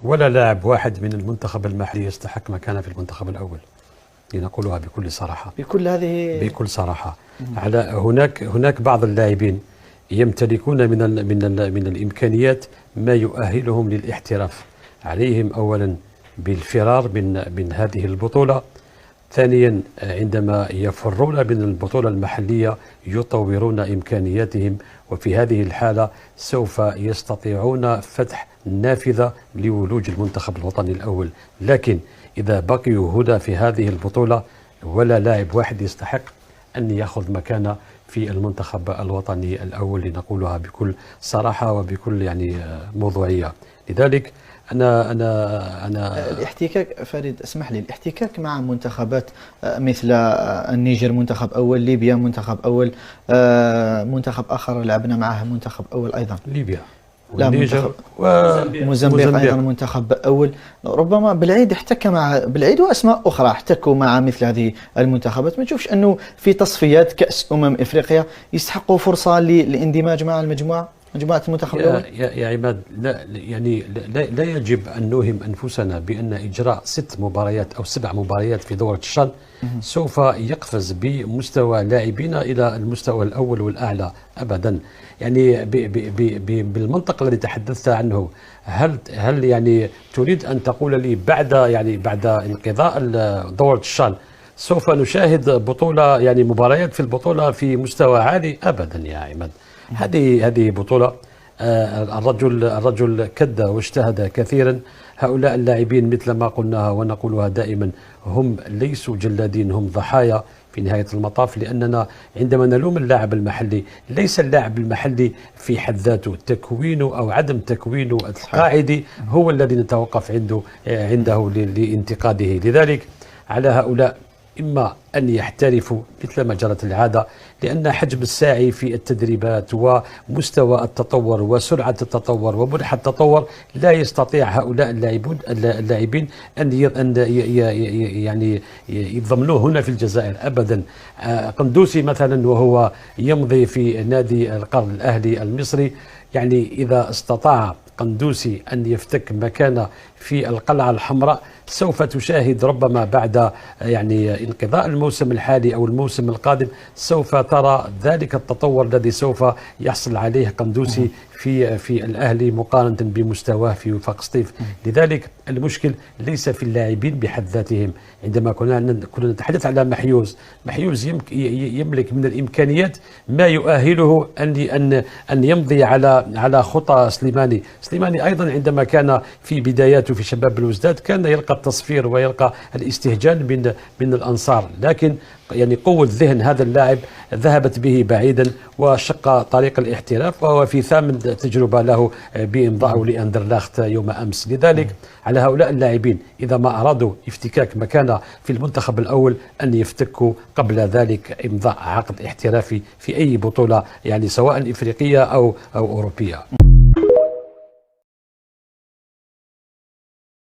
ولا لاعب واحد من المنتخب المحلي يستحق مكانه في المنتخب الأول، لنقولها بكل صراحة. بكل صراحة. على هناك بعض اللاعبين يمتلكون من الإمكانيات ما يؤهلهم للاحتراف. عليهم أولا بالفرار من هذه البطولة، ثانيا عندما يفرون من البطولة المحلية يطورون إمكانياتهم، وفي هذه الحالة سوف يستطيعون فتح نافذة لولوج المنتخب الوطني الأول. لكن إذا بقيوا هنا في هذه البطولة ولا لاعب واحد يستحق أن يأخذ مكانه في المنتخب الوطني الأول، لنقولها بكل صراحة وبكل يعني موضوعية. لذلك أنا الاحتكاك، فريد اسمح لي، الاحتكاك مع منتخبات مثل النيجر منتخب أول، ليبيا منتخب أول، منتخب آخر لعبنا معه منتخب أول أيضا، ليبيا والنيجر وموزمبيق أيضا منتخب أول. ربما بالعيد احتك مع بالعيد وأسماء أخرى احتكوا مع مثل هذه المنتخبات. ما تشوفش أنه في تصفيات كأس إفريقيا يستحقوا فرصة للاندماج مع مجموعة المنتخب الأول؟ يا عماد، لا يجب أن نوهم أنفسنا بأن إجراء 6 مباريات أو 7 مباريات في دورة الشان سوف يقفز بمستوى لاعبين إلى المستوى الأول والأعلى أبدا. يعني بالمنطق الذي تحدثت عنه، هل يعني تريد أن تقول لي بعد انقضاء دورة الشان سوف نشاهد بطولة، يعني مباريات في البطولة في مستوى عالي؟ أبدا يا عماد. هذه بطولة الرجل كد واجتهد كثيرا. هؤلاء اللاعبين مثل ما قلناها ونقولها دائما هم ليسوا جلادين، هم ضحايا في نهاية المطاف. لأننا عندما نلوم اللاعب المحلي، ليس اللاعب المحلي في حد ذاته، تكوينه أو عدم تكوينه القاعدي هو الذي نتوقف عنده لانتقاده. لذلك على هؤلاء إما أن يحترفوا مثل ما جرت العادة، لأن حجم الساعي في التدريبات ومستوى التطور وسرعة التطور ومنحى التطور لا يستطيع هؤلاء اللاعبين أن يعني يضمنوه هنا في الجزائر أبدا. قندوسي مثلا وهو يمضي في نادي القرن الأهلي المصري، يعني إذا استطاع قندوسي أن يفتك مكانه في القلعة الحمراء سوف تشاهد ربما بعد يعني انقضاء الموسم الحالي أو الموسم القادم سوف ترى ذلك التطور الذي سوف يحصل عليه قندوسي في الأهلي مقارنة بمستواه في وفاق سطيف. لذلك المشكل ليس في اللاعبين بحد ذاتهم. عندما كنا نتحدث على محيوز يملك من الإمكانيات ما يؤهله أن يمضي على خطى سليماني أيضا عندما كان في بداياته في شباب الوزداد كان يلقى التصفير ويلقى الاستهجان من الأنصار، لكن يعني قوة ذهن هذا اللاعب ذهبت به بعيدا وشق طريق الاحتراف، وهو في 8 تجربة له بإمضاءه لأندرلاخت يوم أمس. لذلك على هؤلاء اللاعبين إذا ما أرادوا افتكاك مكانه في المنتخب الأول أن يفتكوا قبل ذلك إمضاء عقد احترافي في أي بطولة، يعني سواء إفريقية أو أوروبية.